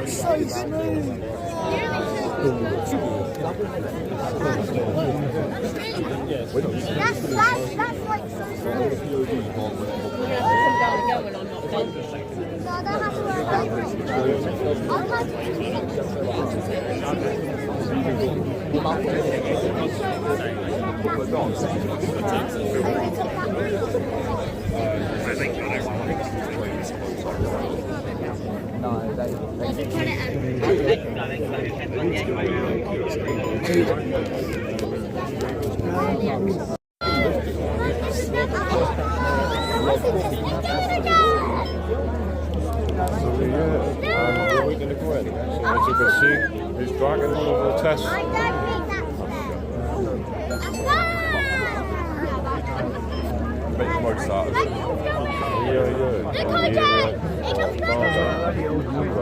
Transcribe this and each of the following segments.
So smooth. That's like so smooth. No, I don't have to wear a diaper. I'll have We're going to go in. So as you can see, he's dragging one of the tests. I don't need that Bit more started.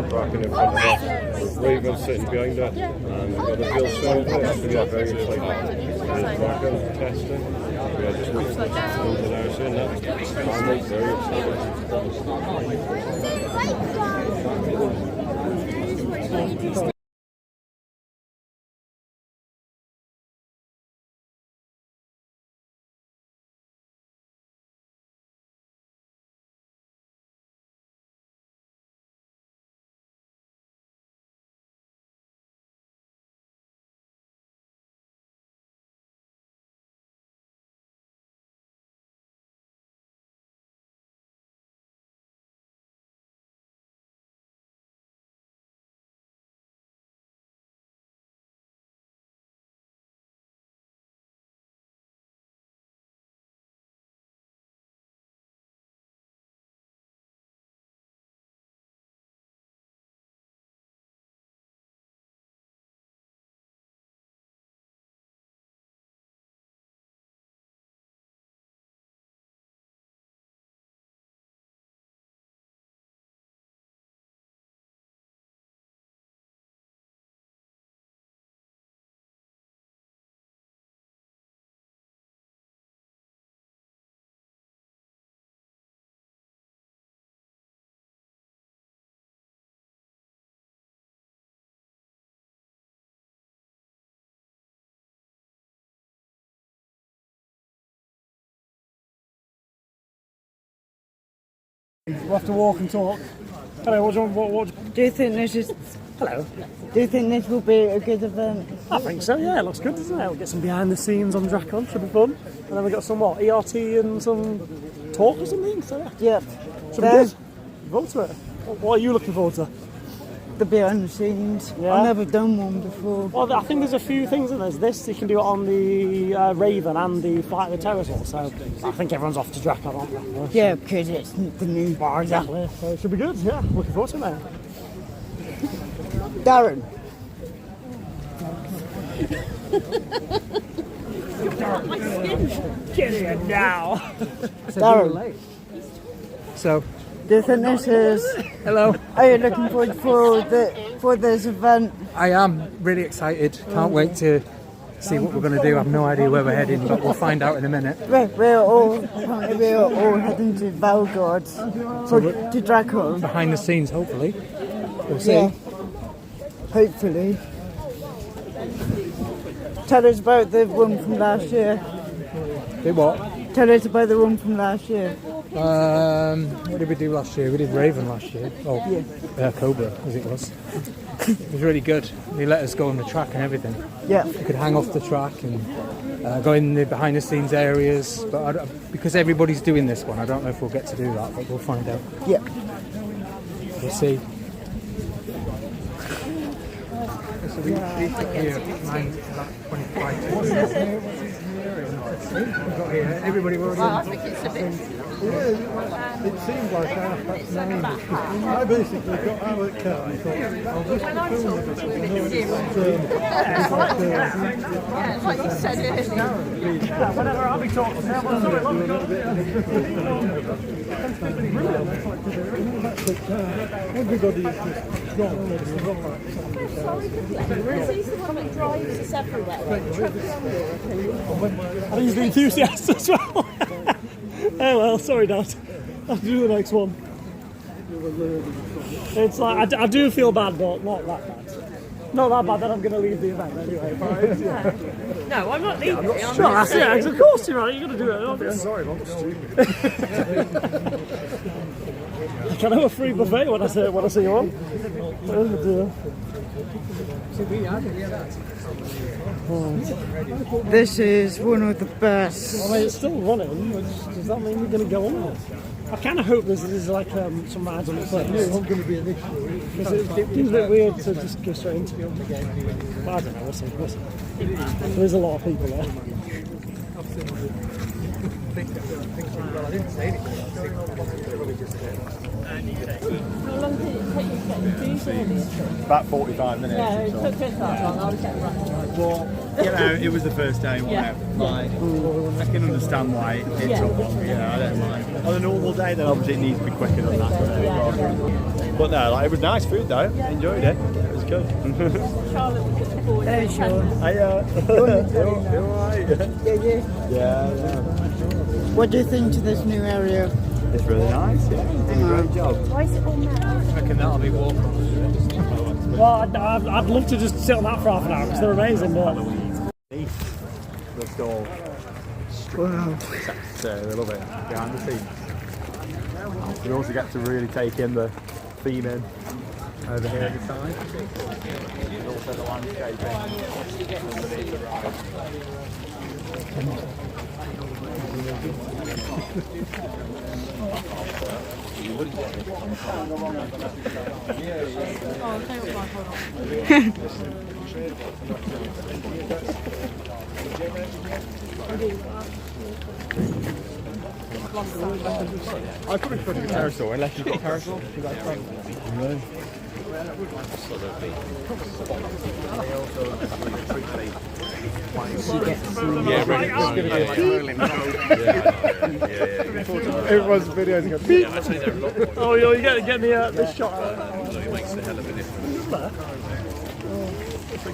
Bracken in front of us. Raven sitting behind her. And we've got a real show there. So yeah, very excited. Bracken testing. We are just waiting for the nurse in that. I'm very excited. We'll have to walk and talk. Hello, what Do you think this is? Hello. Do you think this will be a good event? I think so, yeah, it looks good, doesn't it? We'll get some behind the scenes on Dracon, should be fun. And then we've got some, what, ERT and some talk or something, so yeah. Yep. Should be good. Look forward to it. What are you looking forward to? The behind the scenes. Yeah. I've never done one before. Well, I think there's a few things, and there's this, you can do it on the Raven and the Flight of the Terrors, so I think everyone's off to Dracon, aren't they? Yeah, because it's the new bar. Exactly, so it should be good, yeah. Looking forward to it, mate. Darren. Get in now. Darren. So, Do you think this is? hello. Are you looking forward for this event? I am really excited. Can't wait to see what we're going to do. I have no idea where we're heading, but we'll find out in a minute. We're all heading to valGard to Draco. Behind the scenes, hopefully. We'll see. Yeah. Hopefully. Tell us about the one from last year. Do what? Tell us about the one from last year. What did we do last year? We did Raven last year. Oh, Cobra, as it was. It was really good. They let us go on the track and everything. Yeah. We could hang off the track and go in the behind the scenes areas. But because everybody's doing this one, I don't know if we'll get to do that, but we'll find out. Yeah. We'll see. So we took here 9:25. Everybody already. I think it's a bit. It seemed like 9:30. I basically got out of the car and thought, I'll just film Yeah, like you said earlier. Whenever I'll be talking, everybody is just gone. He's the one that drives us everywhere. I think he's the enthusiast as well. Oh well, sorry Dad. I'll do the next one. It's like I do feel bad, but not that bad. Not that bad that I'm going to leave the event anyway. No, I'm not leaving. No, that's it. Of course you're right. You're going to do it. Aren't you? Sorry, I'm stupid. Can I have a free buffet when I see you on? Oh dear. This is one of the best. Well, it's still running. Does that mean we're going to go on? I kind of hope this is like some rides on the place. It's not going to be an issue. Because it seems a bit weird to just go straight into it. But I don't know, we'll see. There is a lot of people there. How long did it take you to get into About 45 minutes. Yeah, it took us that long. I was getting right. Well, you know, it was the first day, wasn't it? Like, I can understand why it took longer, you know, I don't mind. On a normal day, then obviously it needs to be quicker than that. But no, like, it was nice food though, enjoyed it. It was good. Charlotte was looking forward to it. Sure. You're alright. Yeah. What do you think to this new area? It's really nice, yeah. You did a great job. Why is it all metal? I reckon that'll be walk-on. Well, I'd love to just sit on that for half an hour because they're amazing, but... The stall. Wow. So a little bit behind the scenes. We also get to really take in the theming over here at the side. And also the landscaping underneath the ride. I couldn't put a parasol unless you've got a parasol. Really? Everyone's videos go beep. Oh, you get the shot.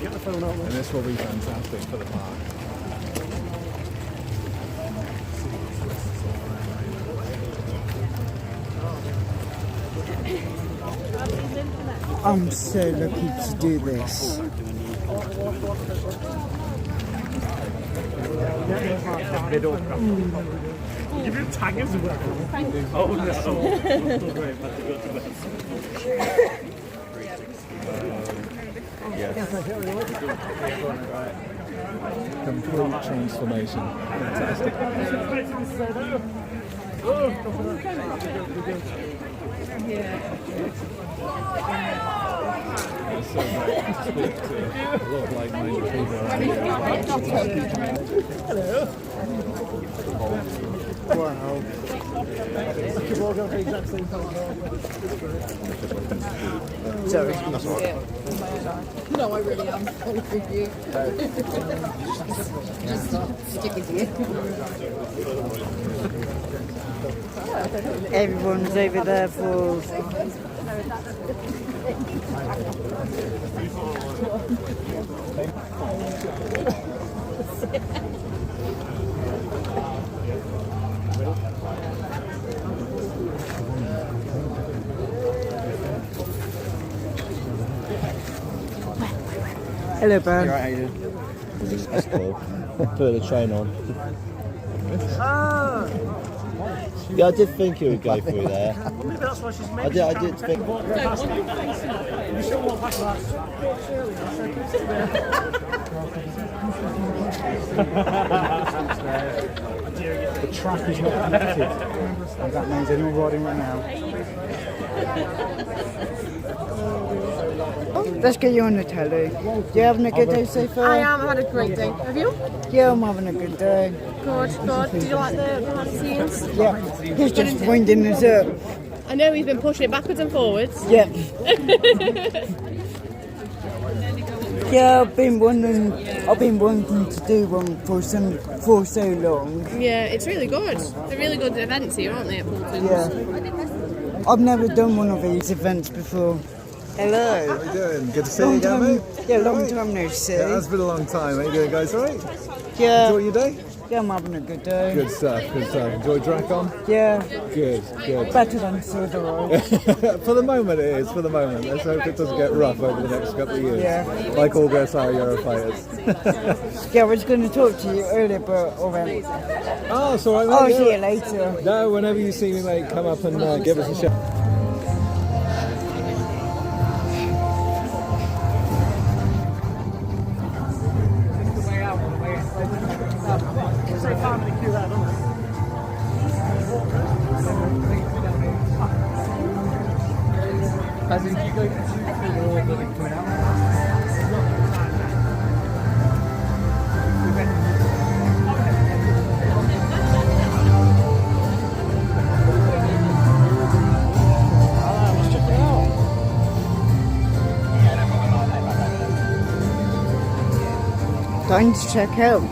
Get the phone out. And this will be fantastic for the park. I'm so lucky to do this. Give you a tag as well. Oh no. Complete transformation. Fantastic. It's so great to speak to a lot of like-minded people. Hello. Wow. We're all going for the exact same time. Sorry. That's all right. No, I really am. All with you. Just stick with you. Everyone's over there for... Hello, Ben. You're right, how you doing? That's cool. Put the train on. Yeah, I did think it would go through there. Maybe that's why she's I did think. You should walk back to that. The track is not connected. And that means anyone riding right now. Let's get you on the telly. You having a good day so far? I am. I've had a great day. Have you? Yeah, I'm having a good day. Good, good. Did you like the behind the scenes? Yeah, he's just winding us up. I know we've been pushing it backwards and forwards. Yeah. Yeah, I've been wanting to do one for so long. Yeah, it's really good. They're really good events here, aren't they, at Paulton? Yeah. I've never done one of these events before. Hello. How you doing? Good to see you Long again, time, mate. yeah, long time no see. Yeah, it's been a long time. How you doing, guys? All right? Yeah. Enjoy your day? Yeah, I'm having a good day. Good stuff, good stuff. Enjoy Dracon? Yeah. Good, good. Better than Silver. For the moment it is, for the moment. Let's hope it doesn't get rough over the next couple of years. Yeah. Like all Gersau Eurofighters. Yeah, I was going to talk to you earlier, but already. Oh, it's alright, mate. I'll yeah. see you later. No, whenever you see me, mate, come up and give us a shout. Say family queue there, don't they? As in, do you go to coming out? Let's check it out. Time to check out.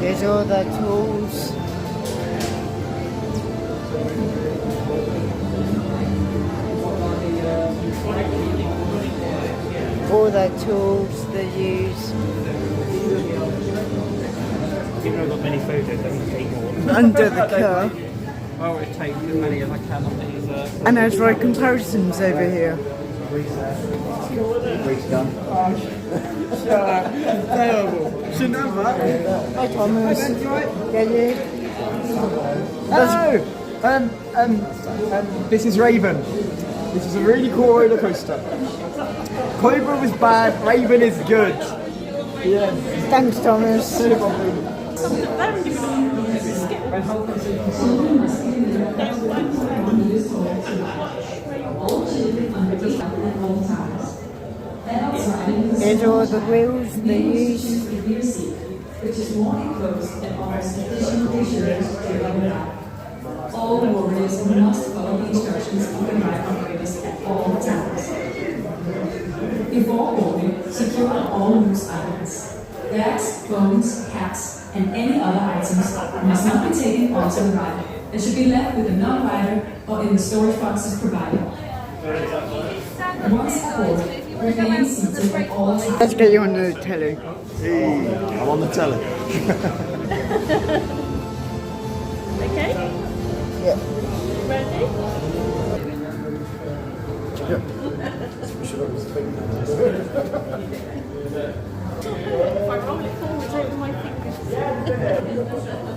There's all the tools. All the tools they use. Even though I've got many photos, I can take more. Under the car. I always take as many as I can on these. And there's right comparisons over here. Terrible. Shouldn't have that. Hi Thomas. Yeah, you. Hello! This is Raven. This is a really cool roller coaster. Cobra was bad, Raven is good. Yeah. Thanks, Thomas. No problem. Here's all the wheels they use. Which is more enclosed and offers sufficient assurance during the ride. All warriors must follow the instructions of the ride operators at all times. Before boarding, secure all loose items. Bags, phones, caps, and any other items must not be taken onto the ride and should be left with a non-rider or in the storage boxes provided. Once aboard, remain seated at all times. Let's get you on the telly. Hey, I'm on the telly. Okay? Yeah. Ready? If I roll it forwards over my fingers.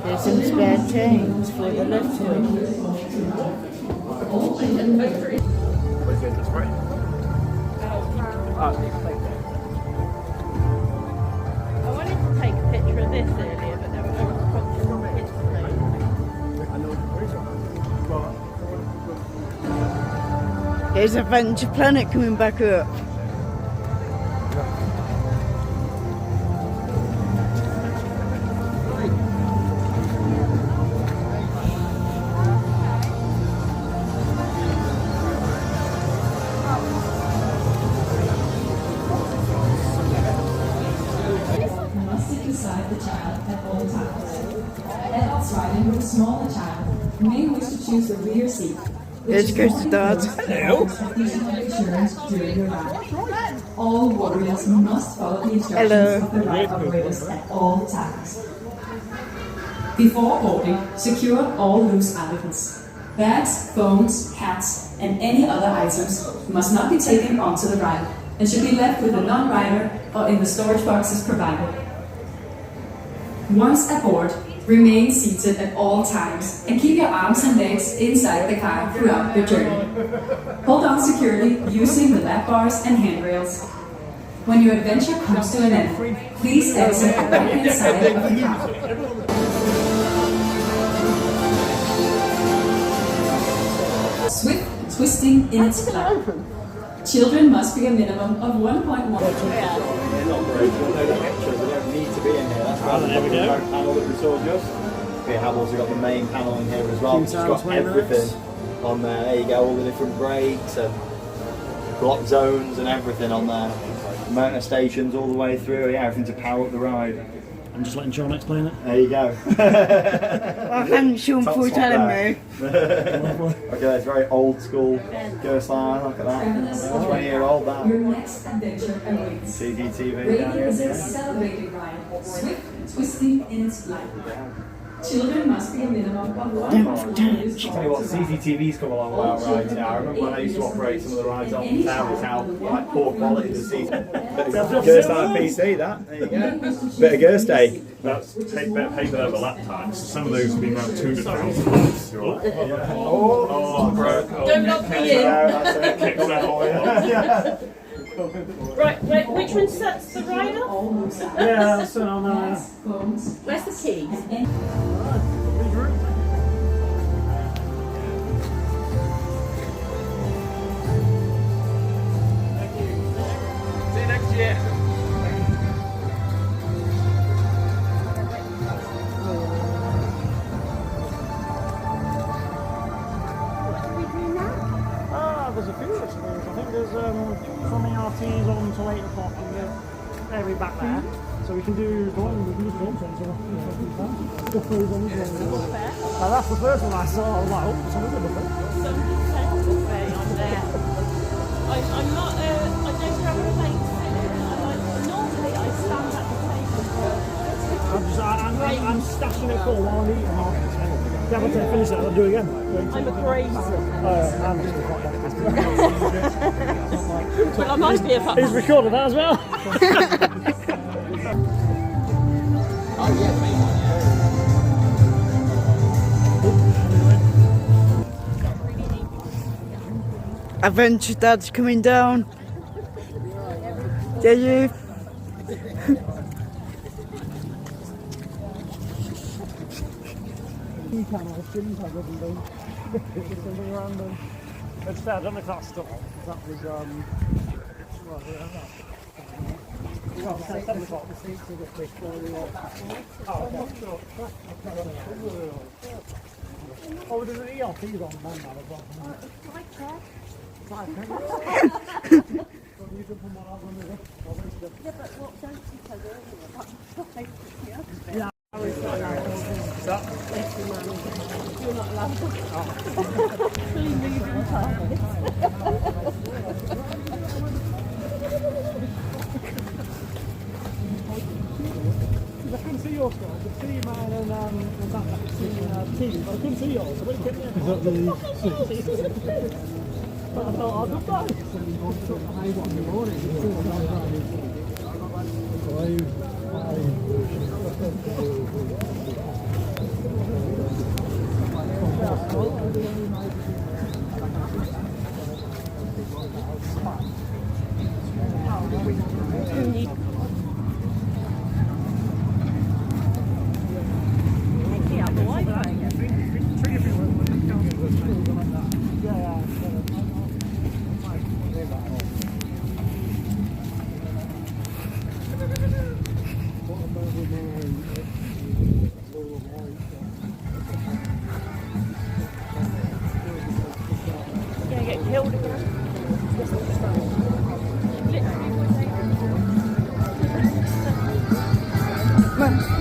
There's some spare change for the left one. I wanted to take a picture of this earlier, but there was no response from it instantly. Here's Adventure Planet coming back up. Must sit beside the child at all times. Adults riding with a smaller child may wish to choose the rear seat. Here's Ghost Dad. All warriors must follow the instructions of the ride operators at all times. Before boarding, secure all loose items. Bags, phones, hats, and any other items must not be taken onto the ride and should be left with a non-rider or in the storage boxes provided. Once aboard, remain seated at all times and keep your arms and legs inside the car throughout your journey. Hold on securely using the lap bars and handrails. When your adventure comes to an end, please exit the right-hand side of the car. Swift twisting in its flight. Children must be a minimum of 1.1. They're not operational, they don't need to be in here. That's why there we go. The panel that we saw just. We have also got the main panel in here as well. It's got everything on there. There you go, all the different brakes and block zones and everything on there. Motor stations all the way through. Yeah, everything to power up the ride. I'm just letting Sean explain it. There you go. Well, thanks Sean for telling me. Okay, it's very old school. Ghost line, look at that. 20-year-old that. Your next adventure awaits. CCTV down Raven here. is a celebrated ride, swift, twisting in its flight. Children must be a minimum of 1 I'll tell you what, CCTV's come a long way on rides now. I remember when I used to operate some of the rides on the towers, how like poor quality the CCTV. Ghost line PC, that. There you go. Bit of ghost day. That's better paper over laptops. Some of those have been around £200. Oh, broke. Don't lock me in. Kicks out. Right, which one sets the rider? Yeah, so on Where's the keys? See you next year. there's a few of things. I think there's some ERTs on till 8 o'clock and the area back there. So we can do the one with the drums on, so that's the first one I saw. I was like, oh, someone's in the front. I'm not, I don't have a plate to sit in. Normally I stand at the table. I'm stashing it full while I'm eating. Yeah, but to finish it, I'll do it again. I'm a crazy. I'm just quite Well, I might be if I... He's recorded that as well. Adventure Dad's coming down. Did you? Something random. It's fair, I don't know if that's still on. That was, oh, there's an ERP on one now as well. Yeah. You're not allowed to. Please move your target. I couldn't see your score. I could see mine and that team, but I couldn't see yours. So what did you get? Is that the but I thought, I'll do that.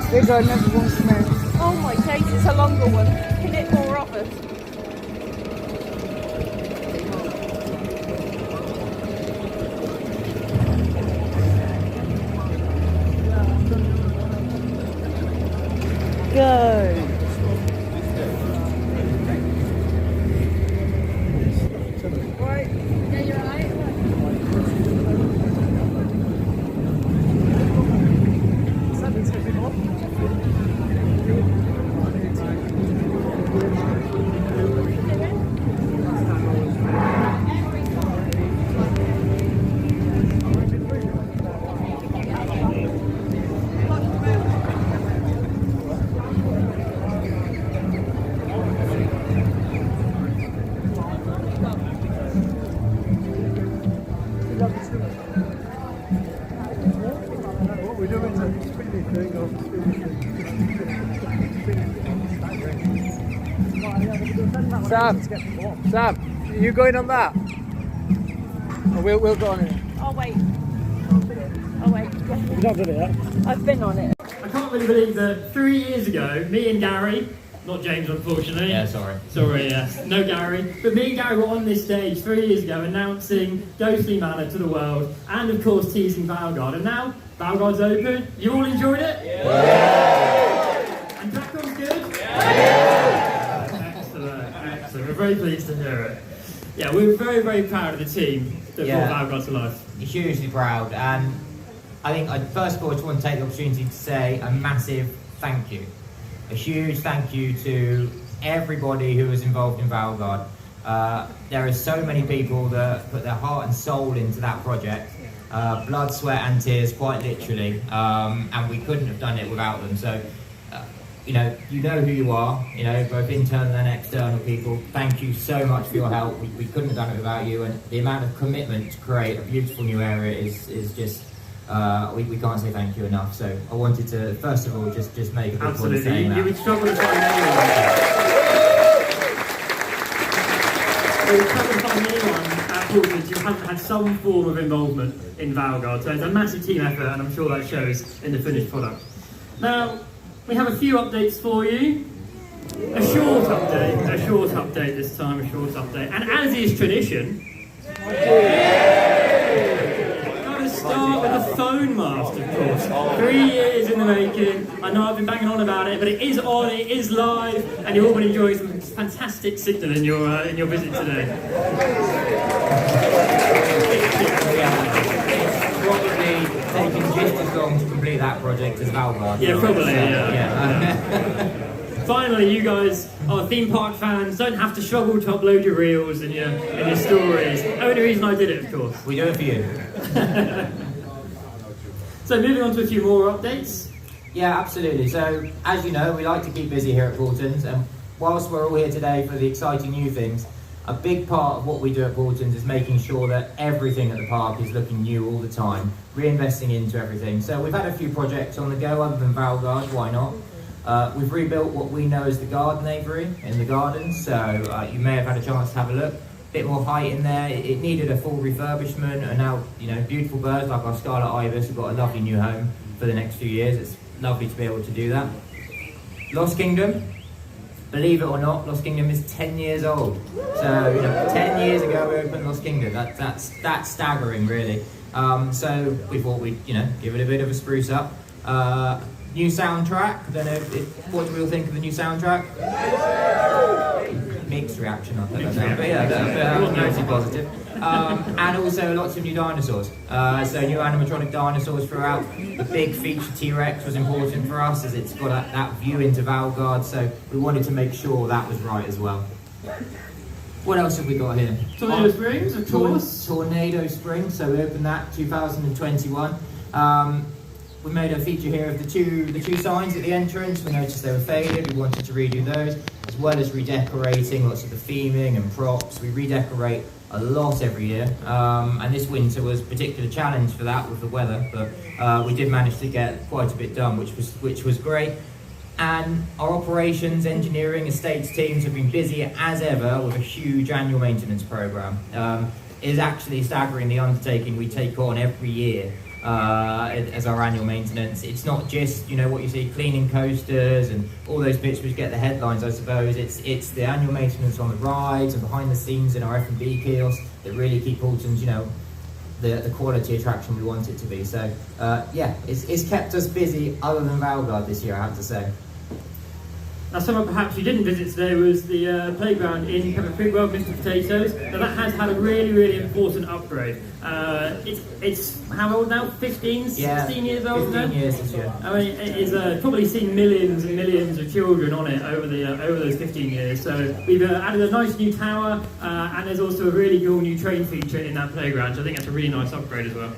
They got another one for me. Oh my case, it's a longer one. Can it more of it? Go. Sam, are you going on that? We'll go on it. Oh wait. Oh wait. You've not done it yet? I've been on it. I can't really believe that 3 years ago, me and Gary, not James unfortunately. Yeah, sorry. Sorry, yes. No Gary. But me and Gary were on this stage 3 years ago announcing Ghostly Manor to the world and of course teasing valGard. And now valGard's open. You all enjoyed it? Yeah! And Dracon's good? Yeah! Excellent, excellent. We're very pleased to hear it. Yeah, we're very, very proud of the team that brought valGard to life. Hugely proud. And I think, first of all, I just want to take the opportunity to say a massive thank you. A huge thank you to everybody who was involved in valGard. There are so many people that put their heart and soul into that project. Blood, sweat and tears, quite literally. And we couldn't have done it without them. So, you know who you are, both internal and external people. Thank you so much for your help. We couldn't have done it without you. And the amount of commitment to create a beautiful new area is just... we can't say thank you enough. So I wanted to, first of all, just make a big point of saying that. You would struggle to find anyone. You would struggle to find anyone at Paulton who hasn't had some form of involvement in valGard. So it's a massive team effort, and I'm sure that shows in the finished product. Now, we have a few updates for you. A short update this time, a short update. And as is tradition, start with the phone mast, of course. 3 years in the making. I know I've been banging on about it, but it is on, it is live, and you've all been enjoying some fantastic signal in your visit today. It's probably taken just as long to complete that project as valGard. Yeah, probably, yeah. Finally, you guys are theme park fans, don't have to struggle to upload your reels and your stories. Only reason I did it, of course. We do it for you. So moving on to a few more updates. Yeah, absolutely. So, as you know, we like to keep busy here at Paulton's, and whilst we're all here today for the exciting new things, a big part of what we do at Paulton's is making sure that everything at the park is looking new all the time, reinvesting into everything. So we've had a few projects on the go other than valGard, why not? We've rebuilt what we know as the garden aviary in the garden, so you may have had a chance to have a look. Bit more height in there. It needed a full refurbishment, and now beautiful birds like our scarlet ibis have got a lovely new home for the next few years. It's lovely to be able to do that. Lost Kingdom, believe it or not, Lost Kingdom is 10 years old. So 10 years ago we opened Lost Kingdom. That's staggering, really. So we thought we'd give it a bit of a spruce up. New soundtrack. I don't know what do we all think of the new soundtrack? Mixed reaction, I'll put that down. But yeah, mostly positive. And also lots of new dinosaurs. So new animatronic dinosaurs throughout. The big feature T-Rex was important for us as it's got that view into valGard, so we wanted to make sure that was right as well. What else have we got here? Tornado Springs, of course. Tornado Springs, so we opened that 2021. We made a feature here of the two signs at the entrance. We noticed they were faded. We wanted to redo those, as well as redecorating lots of the theming and props. We redecorate a lot every year, and this winter was a particular challenge for that with the weather, but we did manage to get quite a bit done, which was great. And our operations, engineering, estates teams have been busy as ever with a huge annual maintenance program. It is actually staggering, the undertaking we take on every year. As our annual maintenance. It's not just what you see, cleaning coasters and all those bits which get the headlines, I suppose. It's the annual maintenance on the rides and behind the scenes in our F&B kiosks that really keep Paulton's the quality attraction we want it to be. So yeah, it's kept us busy other than valGard this year, I have to say. Now, somewhere perhaps you didn't visit today was the playground in Pepper Pig World, Mr. Potatoes. Now that has had a really, really important upgrade. It's how old now? 15, 16 years old now? 15 years this year. I mean, it's probably seen millions and millions of children on it over those 15 years. So we've added a nice new tower, and there's also a really cool new train feature in that playground. So I think that's a really nice upgrade as well.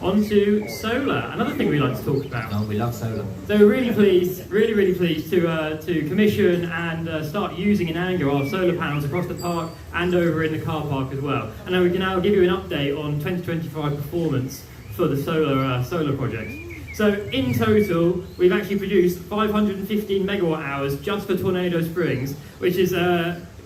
On to solar, another thing we like to talk about. Oh, we love solar. So we're really pleased to commission and start using in anger our solar panels across the park and over in the car park as well. And now we can give you an update on 2025 performance for the solar project. So in total, we've actually produced 515 megawatt hours just for Tornado Springs, which is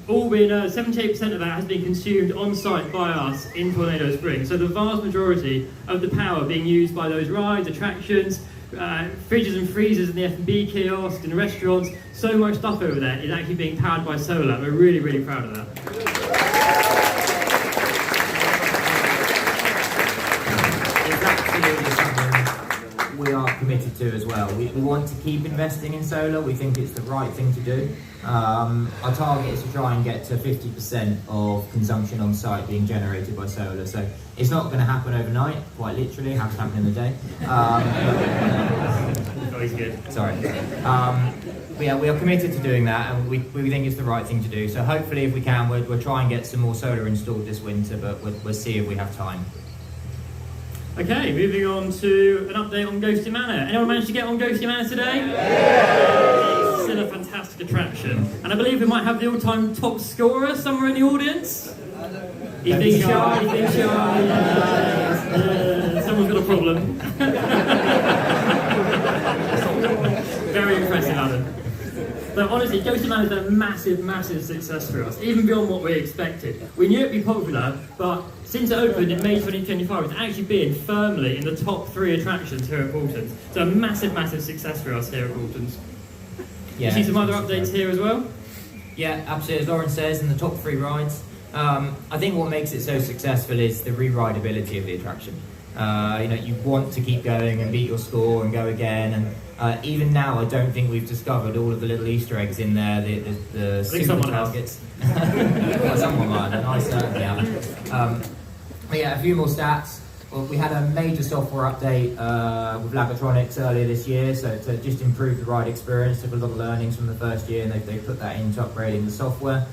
all been 78% of that has been consumed on site by us in Tornado Springs. So the vast majority of the power being used by those rides, attractions, fridges and freezers in the F&B kiosks, in restaurants, so much stuff over there is actually being powered by solar. We're really, really proud of that. It's absolutely something we are committed to as well. We want to keep investing in solar. We think it's the right thing to do. Our target is to try and get to 50% of consumption on site being generated by solar. So it's not going to happen overnight, quite literally. It has to happen in the day. Always good. Sorry. But yeah, we are committed to doing that, and we think it's the right thing to do. So hopefully, if we can, we'll try and get some more solar installed this winter, but we'll see if we have time. Okay, moving on to an update on Ghostly Manor. Anyone managed to get on Ghostly Manor today? Yeah! It's still a fantastic attraction. And I believe we might have the all-time top scorer somewhere in the audience. He's being shy, someone's got a problem. Very impressive, Adam. But honestly, Ghostly Manor has been a massive, massive success for us, even beyond what we expected. We knew it'd be popular, but since it opened in May 2025, it's actually been firmly in the top 3 attractions here at Paulton. So a massive, massive success for us here at Paulton. Yeah, you see some other updates here as well? Yeah, absolutely. As Lauren says, in the top 3 rides. I think what makes it so successful is the re-rideability of the attraction. You want to keep going and beat your score and go again. And even now, I don't think we've discovered all of the little Easter eggs in there, the super targets. Well, someone might have, I certainly haven't. But yeah, a few more stats. Well, we had a major software update with Labotronics earlier this year, so to just improve the ride experience. Took a lot of learnings from the first year, and they put that into upgrading the software.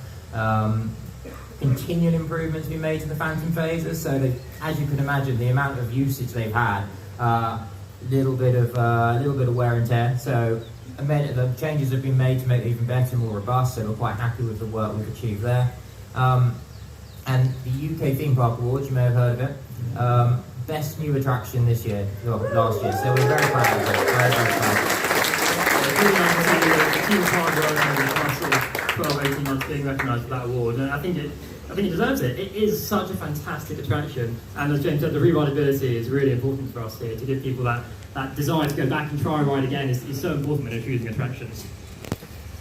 Continual improvements been made to the Phantom phasers, so as you can imagine, the amount of usage they've had, little bit of wear and tear. So the changes have been made to make it even better, more robust. So we're quite happy with the work we've achieved there. And the UK Theme Park Awards, you may have heard of it. Best new attraction this year, last year. So we're very proud of it. Very, very proud. It's really nice to see the Theme Park work over the past sort of 12, 18 months being recognised for that award, and I think it deserves it. It is such a fantastic attraction, and as James said, the re-rideability is really important for us here, to give people that desire to go back and try and ride again is so important when they're choosing attractions.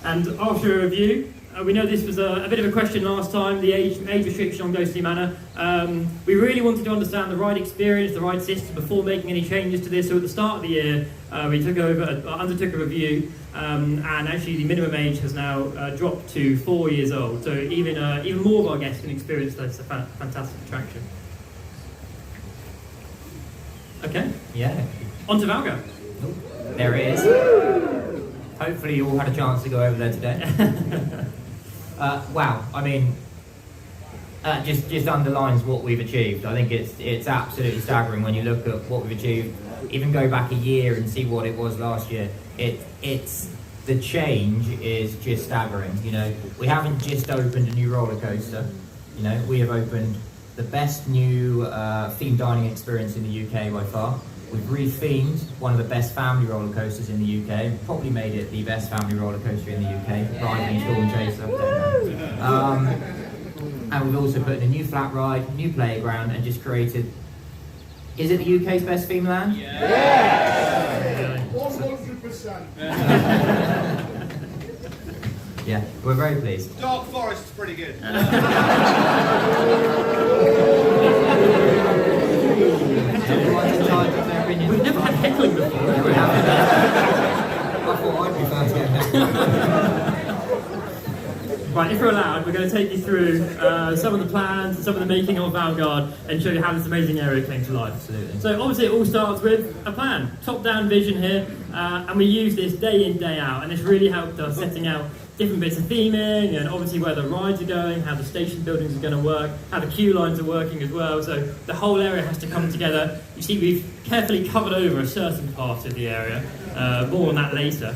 And after a review, we know this was a bit of a question last time, the age restriction on Ghostly Manor. We really wanted to understand the ride experience, the ride system before making any changes to this. So at the start of the year, we undertook a review, and actually the minimum age has now dropped to 4 years old. So even more of our guests can experience this fantastic attraction. Okay. Yeah. On to valGard. There it is. Hopefully you all had a chance to go over there today. Wow, I mean, just underlines what we've achieved. I think it's absolutely staggering when you look at what we've achieved. Even go back a year and see what it was last year. The change is just staggering. We haven't just opened a new roller coaster. We have opened the best new themed dining experience in the UK by far. We've rethemed one of the best family roller coasters in the UK. Probably made it the best family roller coaster in the UK, rivaling Storm Chaser. And we've also put in a new flat ride, new playground, and just created. Is it the UK's best theme land? Yeah. 100%. Yeah, we're very pleased. Dark Forest is pretty good. Everyone's in charge of their opinion. We've never had heckling before. I thought I'd be first to get heckled. Right, if we're allowed, we're going to take you through some of the plans and some of the making of valGard and show you how this amazing area came to life. Absolutely. So obviously it all starts with a plan, top-down vision here, and we use this day in, day out, and this really helped us setting out different bits of theming and obviously where the rides are going, how the station buildings are going to work, how the queue lines are working as well. So the whole area has to come together. You see we've carefully covered over a certain part of the area, more on that later.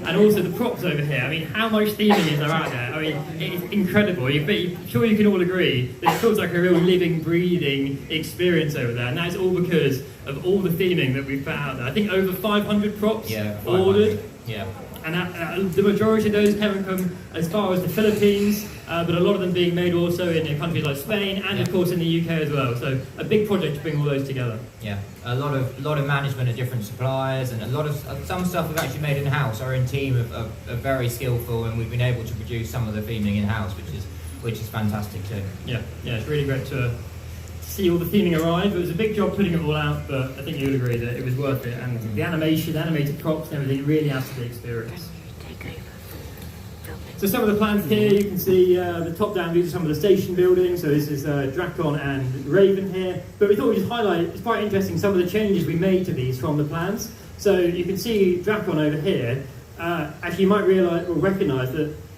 And also the props over here, I mean how much theming is there out there? I mean it's incredible. I'm sure you can all agree that it feels like a real living, breathing experience over there, and that's all because of all the theming that we've put out there. I think over 500 props ordered. Yeah. And the majority of those haven't come as far as the Philippines, but a lot of them being made also in countries like Spain and of course in the UK as well. So a big project to bring all those together. Yeah, a lot of management of different suppliers, and a lot of some stuff we've actually made in house. Our own team are very skillful, and we've been able to produce some of the theming in house, which is fantastic too. Yeah, it's really great to see all the theming arrive. It was a big job putting it all out, but I think you'll agree that it was worth it. And the animation, animated props and everything really adds to the experience. So some of the plans here, you can see the top-down views of some of the station buildings. So this is Drakon and Raven here. But we thought we'd just highlight, it's quite interesting, some of the changes we made to these from the plans. So you can see Drakon over here. Actually, you might recognise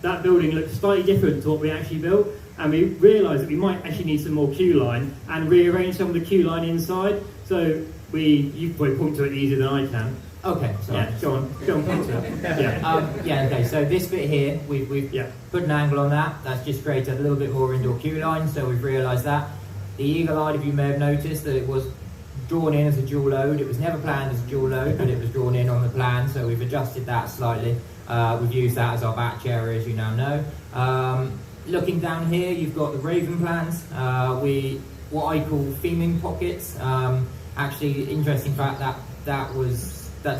that building looks slightly different to what we actually built. And we realised that we might actually need some more queue line and rearrange some of the queue line inside. So you probably point to it easier than I can. Okay, sorry. Yeah, go on, point to it. Okay, so this bit here, we've put an angle on that. That's just created a little bit more indoor queue line, so we've realised that. The eagle-eyed, if you may have noticed, that it was drawn in as a dual load. It was never planned as a dual load, but it was drawn in on the plan, so we've adjusted that slightly. We've used that as our batch area, as you now know. Looking down here, you've got the Raven plans. What I call theming pockets. Actually, interesting fact that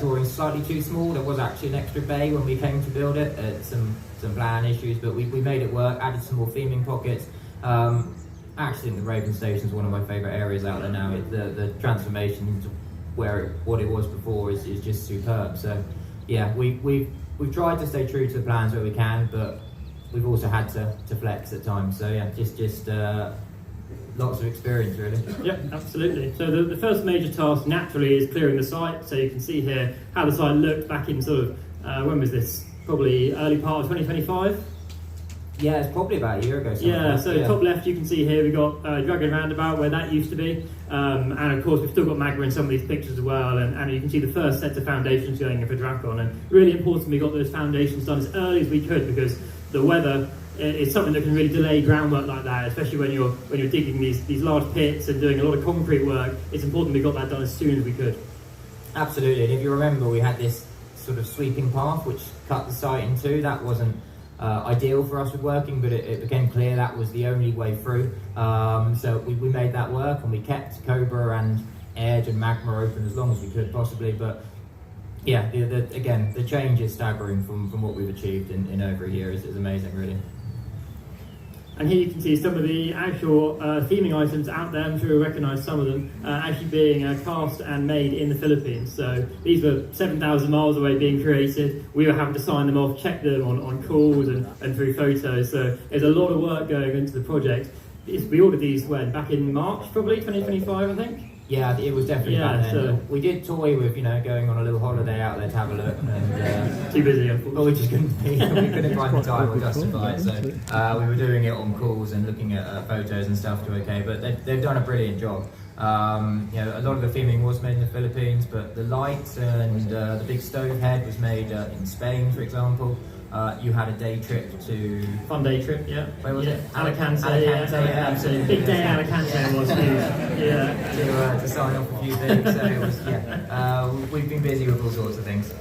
drawing's slightly too small. There was actually an extra bay when we came to build it. Some plan issues, but we made it work. Added some more theming pockets. Actually, think the Raven Station is one of my favourite areas out there now. The transformation into what it was before is just superb. So, yeah, we've tried to stay true to the plans where we can, but we've also had to flex at times. So yeah, just lots of experience really. Yep, absolutely. So the first major task naturally is clearing the site. So you can see here how the site looked back in sort of, when was this? Probably early part of 2025? Yeah, it's probably about a year ago. Yeah, so top left you can see here we've got Dragon Roundabout where that used to be. And of course we've still got magma in some of these pictures as well, and you can see the first set of foundations going in for Drakon. And really important we got those foundations done as early as we could, because the weather is something that can really delay groundwork like that, especially when you're digging these large pits and doing a lot of concrete work. It's important we got that done as soon as we could. Absolutely, and if you remember, we had this sort of sweeping path which cut the site in two. That wasn't ideal for us with working, but it became clear that was the only way through. So we made that work, and we kept Cobra and Edge and Magma open as long as we could possibly. But yeah, again, the change is staggering from what we've achieved in over a year. Is amazing, really. And here you can see some of the actual theming items out there. I'm sure you'll recognise some of them actually being cast and made in the Philippines. So these were 7,000 miles away being created. We were having to sign them off, check them on calls and through photos. So there's a lot of work going into the project. We ordered these back in March, probably 2025, I think. Yeah, it was definitely back then. So we did toy with, going on a little holiday out there to have a look. And, too busy, unfortunately. Well, we just couldn't be. We couldn't find the time or justify it. So we were doing it on calls and looking at photos and stuff to okay. But they've done a brilliant job. A lot of the theming was made in the Philippines, but the lights and the big stove head was made in Spain, for example. You had a day trip to... Fun day trip, yeah. Where was it? Alicante, yeah, absolutely. Big day Alicante was huge. Yeah. To sign off a few things, so it was, we've been busy with all sorts of things.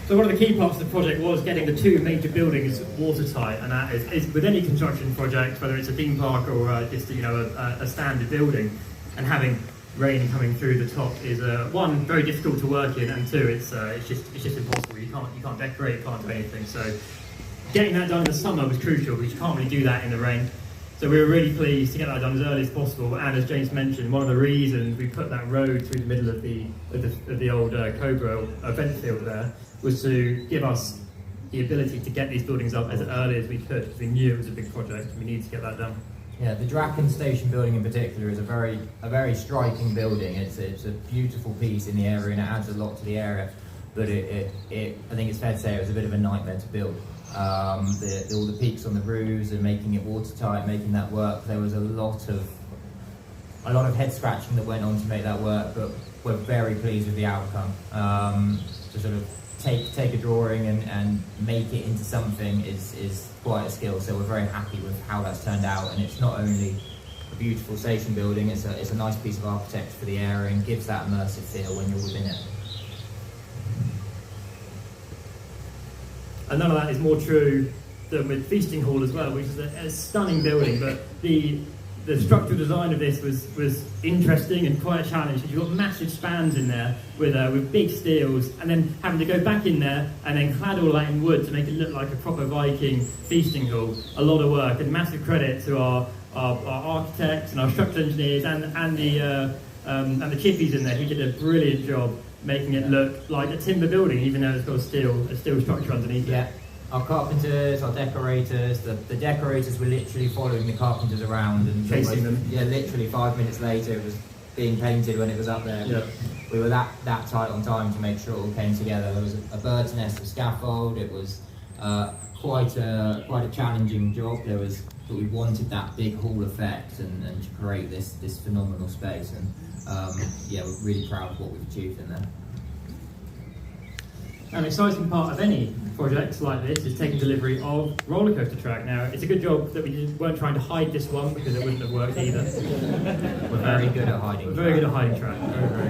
So one of the key parts of the project was getting the two major buildings watertight, and that is with any construction project, whether it's a theme park or just a standard building, and having rain coming through the top is one, very difficult to work in, and two, it's just impossible. You can't decorate, you can't do anything. So getting that done in the summer was crucial, because you can't really do that in the rain. So we were really pleased to get that done as early as possible. And as James mentioned, one of the reasons we put that road through the middle of the old Cobra event field there was to give us the ability to get these buildings up as early as we could, because we knew it was a big project and we needed to get that done. Yeah, the Drakon Station building in particular is a very striking building. It's a beautiful piece in the area, and it adds a lot to the area. But I think it's fair to say it was a bit of a nightmare to build. All the peaks on the roofs and making it watertight, making that work. There was a lot of head scratching that went on to make that work, but we're very pleased with the outcome. To sort of take a drawing and make it into something is quite a skill, so we're very happy with how that's turned out. And it's not only a beautiful station building, it's a nice piece of architecture for the area and gives that immersive feel when you're within it. and none of that is more true than with Feasting Hall as well, which is a stunning building. But the structural design of this was interesting and quite a challenge. You've got massive spans in there with big steels, and then having to go back in there and then clad all that in wood to make it look like a proper Viking feasting hall. A lot of work, and massive credit to our architects and our structural engineers and the chippies in there who did a brilliant job making it look like a timber building, even though it's got a steel structure underneath it. Our carpenters, our decorators, the decorators were literally following the carpenters around and chasing them. Yeah, literally 5 minutes later it was being painted when it was up there. Yeah. We were that tight on time to make sure it all came together. There was a bird's nest of scaffold. It was quite a challenging job. But we wanted that big hall effect and to create this phenomenal space. And we're really proud of what we've achieved in there. An exciting part of any project like this is taking delivery of roller coaster track. Now, it's a good job that we weren't trying to hide this one because it wouldn't have worked either. We're very good at hiding. We're very good at hiding track. Very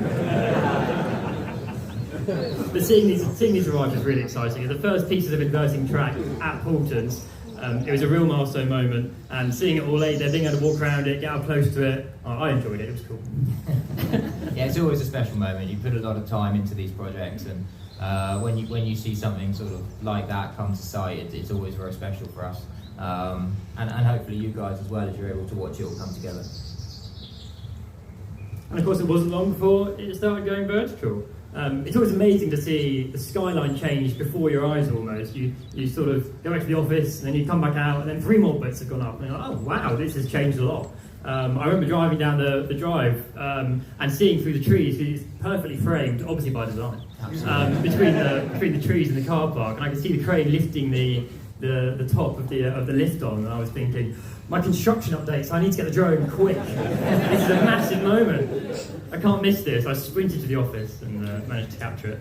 good. But seeing these arrive is really exciting. The first pieces of inverting track at Paulton's, it was a real milestone moment, and seeing it all laid there, being able to walk around it, get up close to it, I enjoyed it. It was cool. Yeah, it's always a special moment. You put a lot of time into these projects, and when you see something sort of like that come to sight, it's always very special for us, and hopefully you guys as well, as you're able to watch it all come together. And of course, it wasn't long before it started going vertical. It's always amazing to see the skyline change before your eyes almost. You sort of go back to the office, and then you come back out, and then 3 more bits have gone up, and you're like, oh wow, this has changed a lot. I remember driving down the drive and seeing through the trees, because it's perfectly framed, obviously by design, between the trees and the car park, and I could see the crane lifting the top of the lift on, and I was thinking, my construction updates, I need to get the drone quick. This is a massive moment. I can't miss this. I sprinted to the office and managed to capture it.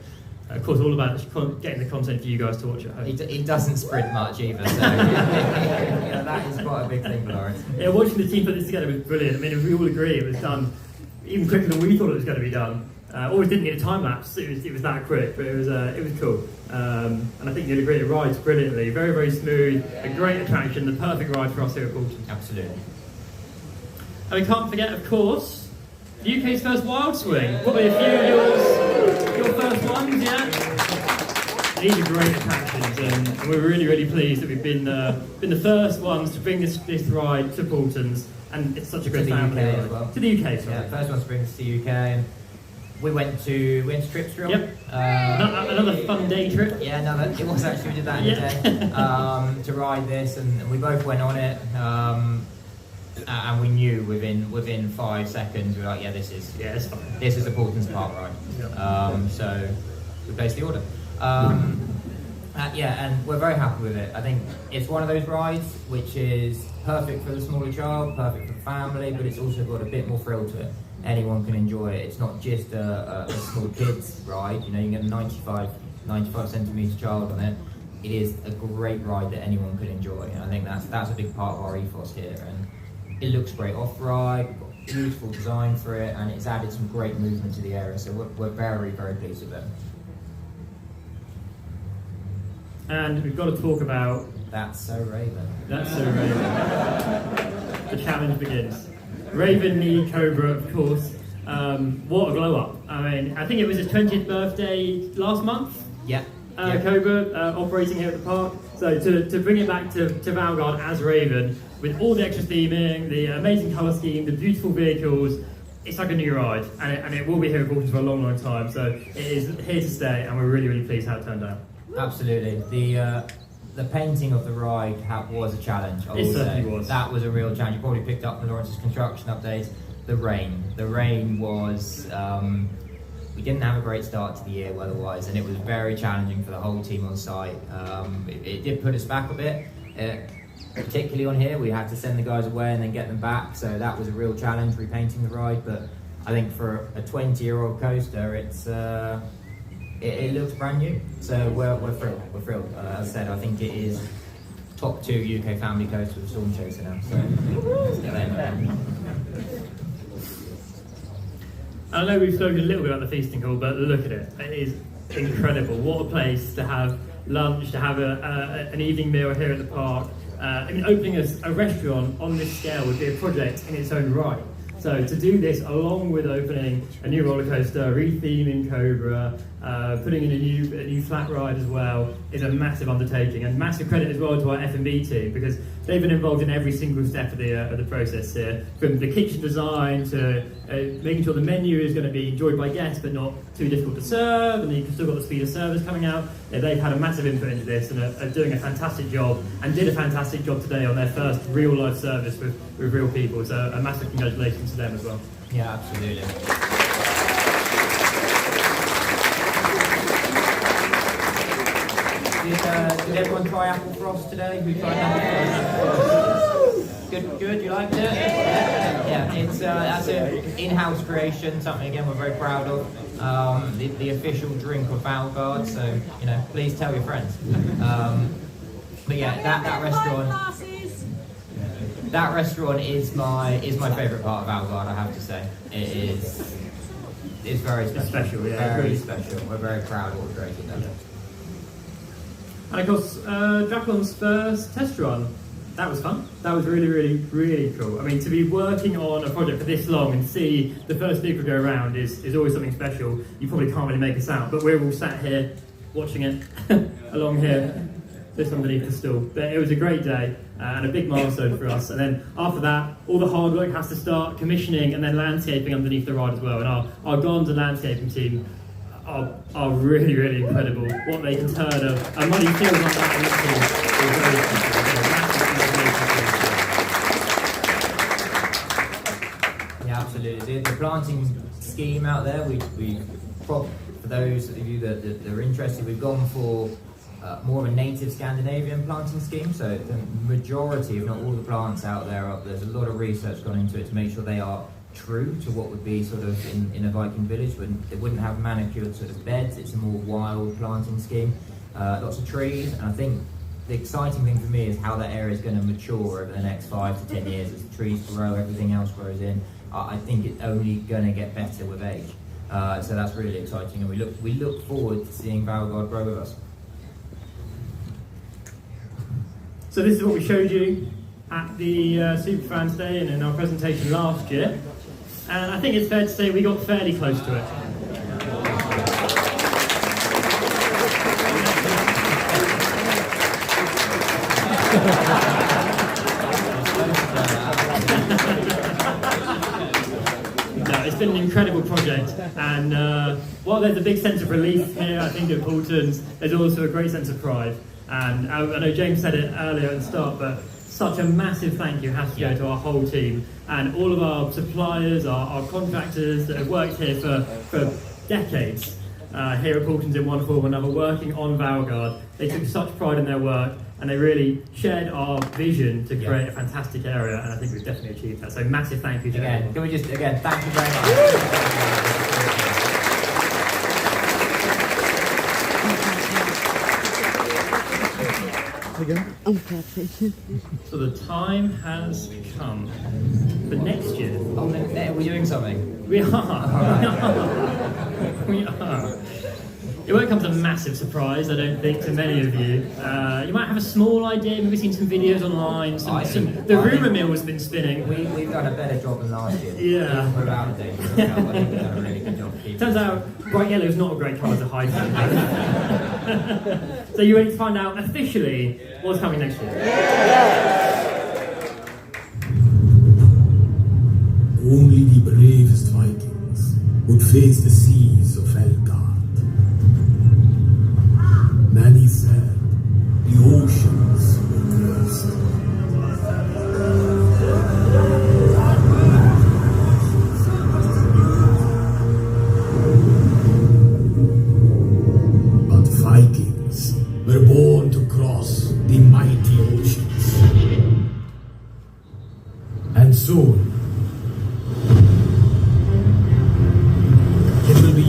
Of course, all about getting the content for you guys to watch at home. He doesn't sprint much either, so yeah, that is quite a big thing for Lawrence. Yeah, watching the team put this together was brilliant. I mean, we all agree it was done even quicker than we thought it was going to be done. Always didn't need a time lapse. It was that quick, but it was cool. And I think you'd agree it rides brilliantly. Very, very smooth. A great attraction. The perfect ride for us here at Paulton. Absolutely. And we can't forget, of course, the UK's first wild swing. Probably a few of your first ones, yeah? These are great attractions, and we're really, really pleased that we've been the first ones to bring this ride to Paulton's, and it's such a great family ride. As well. To the UK, sorry. Yeah, first ones to bring us to the UK. And we went to Tripstrel. Yep. Another fun day trip. Yeah, it was actually, we did that in a day to ride this, and we both went on it. And we knew within 5 seconds, we were like, it's fine. This is the Paulton's Park ride. Yep. So we placed the order. And we're very happy with it. I think it's one of those rides which is perfect for the smaller child, perfect for the family, but it's also got a bit more thrill to it. Anyone can enjoy it. It's not just a small kids ride. You know, you can get a 95 centimetre child on it. It is a great ride that anyone could enjoy, and I think that's a big part of our ethos here. And it looks great off-ride, we've got beautiful design for it, and it's added some great movement to the area, so we're very, very pleased with it. And we've got to talk about... That's So Raven. That's So Raven. The challenge begins. Raven Knee Cobra, of course. What a glow-up. I mean, I think it was his 20th birthday last month? Yeah. Cobra, operating here at the park. So to bring it back to valGard as Raven, with all the extra theming, the amazing colour scheme, the beautiful vehicles, it's like a new ride, and it will be here at Paulton for a long, long time. So it is here to stay, and we're really, really pleased how it turned out. Absolutely. The painting of the ride was a challenge, I will say. Was. That was a real challenge. You probably picked up from Lawrence's construction update. The rain was... we didn't have a great start to the year weather-wise, and it was very challenging for the whole team on site. It did put us back a bit. Particularly on here, we had to send the guys away and then get them back, so that was a real challenge, repainting the ride. But I think for a 20-year-old coaster, it looks brand new. So we're thrilled. We're thrilled. As I said, I think it is top 2 UK family coaster with Storm Chaser now. So let's get that in. I know we've spoken a little bit about the feasting hall, but look at it. It is incredible. What a place to have lunch, to have an evening meal here at the park. I mean, opening a restaurant on this scale would be a project in its own right. So to do this along with opening a new roller coaster, retheming Cobra, putting in a new flat ride as well, is a massive undertaking, and massive credit as well to our F&B team, because they've been involved in every single step of the process here, from the kitchen design to making sure the menu is going to be enjoyed by guests but not too difficult to serve, and you've still got the speed of service coming out. They've had a massive input into this and are doing a fantastic job, and did a fantastic job today on their first real life service with real people. So a massive congratulations to them as well. Yeah, absolutely. Did everyone try apple frost today? Who tried apple frost? Good. You liked it? Yeah. It's that's an in-house creation. Something again we're very proud of. The official drink of valGard. So please tell your friends. But yeah, that restaurant. That restaurant is my favourite part of valGard. I have to say, it's very special. It's special, yeah. Very special. We're very proud of what we've created there. And of course, Draplon's first test run, that was fun. That was really, really, really cool. I mean, to be working on a project for this long and see the first vehicle go around is always something special. You probably can't really make a sound, but we're all sat here watching it along here, just underneath the stool. But it was a great day and a big milestone for us. And then after that, all the hard work has to start, commissioning and then landscaping underneath the ride as well. And our Gonda landscaping team are really, really incredible. What they can turn a muddy field like that into. Yeah, absolutely. The planting scheme out there, for those of you that are interested, we've gone for more of a native Scandinavian planting scheme. So the majority, if not all the plants out there's a lot of research gone into it to make sure they are true to what would be sort of in a Viking village. They wouldn't have manicured sort of beds. It's a more wild planting scheme. Lots of trees, and I think the exciting thing for me is how that area is going to mature over the next 5 to 10 years as the trees grow, everything else grows in. I think it's only going to get better with age. So that's really exciting, and we look forward to seeing valGard grow with us. So this is what we showed you at the Superfans Day and in our presentation last year. And I think it's fair to say we got fairly close to it. No, it's been an incredible project, and while there's a big sense of relief here, I think at Paulton's, there's also a great sense of pride. And I know James said it earlier at the start, but such a massive thank you has to go to our whole team and all of our suppliers, our contractors that have worked here for decades here at Paulton's in one form or another, working on valGard. They took such pride in their work, and they really shared our vision to create a fantastic area, and I think we've definitely achieved that. So massive thank you to everyone. Can we just, again, thank you very much. So the time has come for next year. Oh, we're doing something. We are. We are. It won't come as a massive surprise, I don't think, to many of you. You might have a small idea, maybe seen some videos online. The rumour mill has been spinning. We've done a better job than last year. Yeah. We're out of date. I think we've done a really good job. Turns out bright yellow is not a great colour to hide behind. So you're ready to find out officially what's coming next year? Only the bravest Vikings would face the seas of valGard. Many said the oceans were cursed. But Vikings were born to cross the mighty oceans. And soon, it will be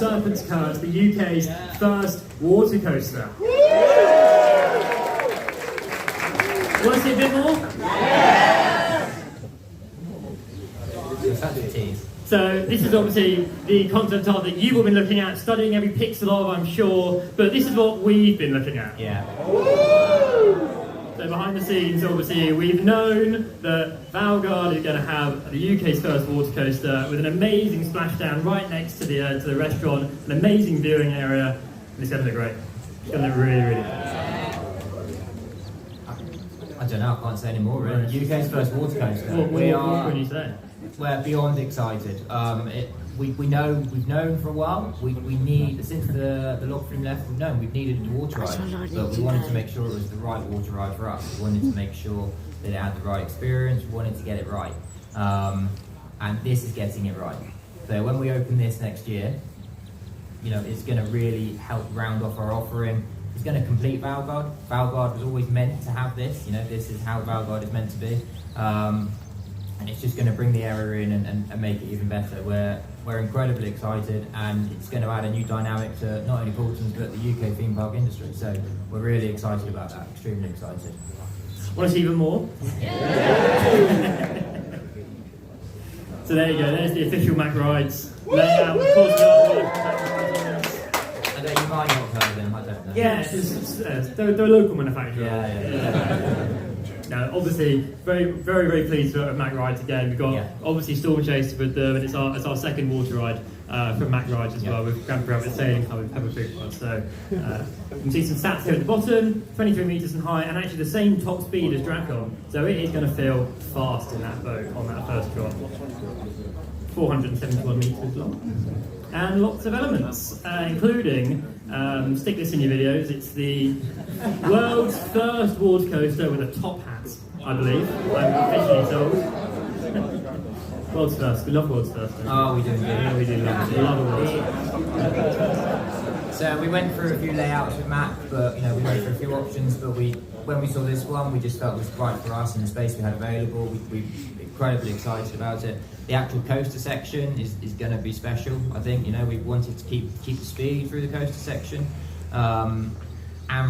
Serpent's Curse, the UK's first water coaster. Want to see a bit more? So this is obviously the concept art that you've all been looking at, studying every pixel of, I'm sure, but this is what we've been looking at. Yeah. So behind the scenes, obviously, we've known that valGard is going to have the UK's first water coaster with an amazing splashdown right next to the restaurant, an amazing viewing area, and it's going to look great. It's going to look really, really good. I don't know, I can't say any more really. UK's first water coaster. What can you say? We're beyond excited. We've known for a while. We need, since the lock room left, we've known we've needed a water ride, but we wanted to make sure it was the right water ride for us. We wanted to make sure that it had the right experience. We wanted to get it right, and this is getting it right. So when we open this next year, you know, it's going to really help round off our offering. It's going to complete valGard. valGard was always meant to have this. You know, this is how valGard is meant to be. And it's just going to bring the area in and make it even better. We're incredibly excited, and it's going to add a new dynamic to not only Paulton's but the UK theme park industry. So we're really excited about that, extremely excited. Want to see even more? So there you go, there's the official Mac Rides layout. Of course, I know you might not have heard of them, I don't know. yeah, they're a local manufacturer. Yeah. No, obviously, very, very, very pleased with Mac Rides again. We've got obviously Storm Chaser with them, and it's our second water ride from Mac Rides as well, with Grand Rapids Sailing Club with Pepperpig Club. So you can see some stats here at the bottom, 23 metres in height, and actually the same top speed as Dracon. So it is going to feel fast in that boat on that first drop. 471 metres long. And lots of elements, including, stick this in your videos, it's the world's first water coaster with a top hat, I believe. I'm officially told. World's first, we love world's first. Oh, we do. Yeah, we do love it. Love it. So we went through a few layouts with Mac, but you know, we went through a few options, but when we saw this one, we just felt it was right for us and the space we had available. We're incredibly excited about it. The actual coaster section is going to be special. I think, you know, we wanted to keep the speed through the coaster section, and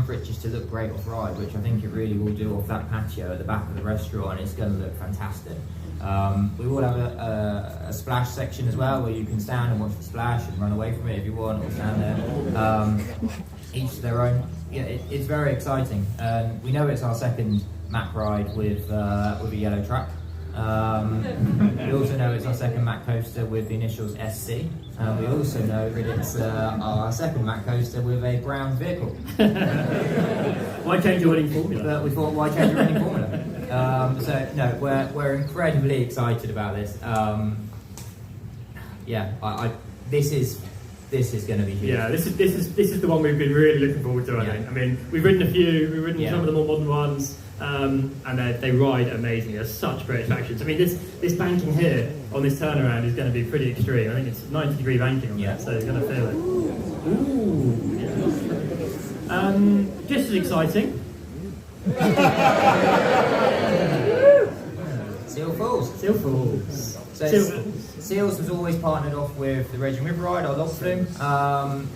for it just to look great off ride, which I think it really will do off that patio at the back of the restaurant. It's going to look fantastic. We will have a splash section as well, where you can stand and watch the splash and run away from it if you want, or stand there. Each to their own. Yeah, it's very exciting. We know it's our second Mac ride with a yellow track. We also know it's our second Mac coaster with the initials SC. We also know that it's our second Mac coaster with a brown vehicle. Why change your winning formula? But we thought, why change your winning formula? So no, we're incredibly excited about this. This is going to be huge. Yeah, this is the one we've been really looking forward to. I think. I mean, we've ridden a few. We've ridden some of the more modern ones, and they ride amazingly. They're such great attractions. I mean, this banking here on this turnaround is going to be pretty extreme. I think it's 90-degree banking on that, so you're going to feel it. Ooh. Yeah. Just as exciting. Seal Falls. Seal Falls. So Seals was always partnered off with the Raging River Ride, our log flume, and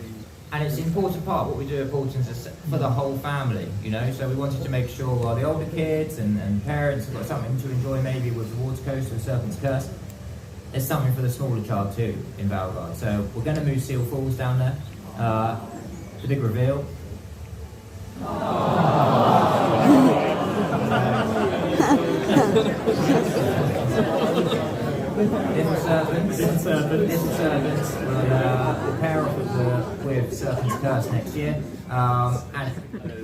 it's an important part of what we do at Paulton's for the whole family, you know. So we wanted to make sure while the older kids and parents have got something to enjoy, maybe with the water coaster or Serpent's Curse, there's something for the smaller child too in valGard. So we're going to move Seal Falls down there. The big reveal. Little serpents will pair off with Serpent's Curse next year, and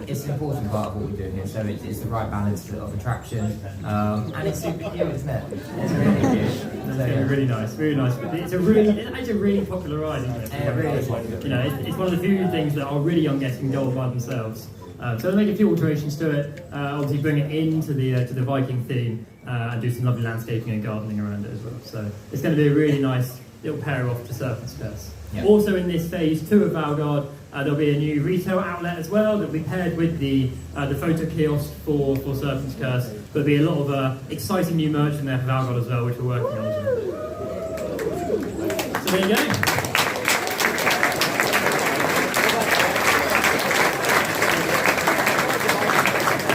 it's an important part of what we do here. So it's the right balance of attraction, and it's super cute, isn't it? It's really cute. So, really nice, really nice. It's a really popular ride, isn't it? Yeah, really popular. You know, it's one of the few things that our really young guests can go on by themselves. So we'll make a few alterations to it. Obviously, bring it into the Viking theme. And do some lovely landscaping and gardening around it as well. So it's going to be a really nice little pair off to Serpent's Curse. Yep. Also in this phase 2 of valGard, there'll be a new retail outlet as well that'll be paired with the photo kiosk for Serpent's Curse. There'll be a lot of exciting new merch in there for valGard as well, which we're working on as well. So there you go.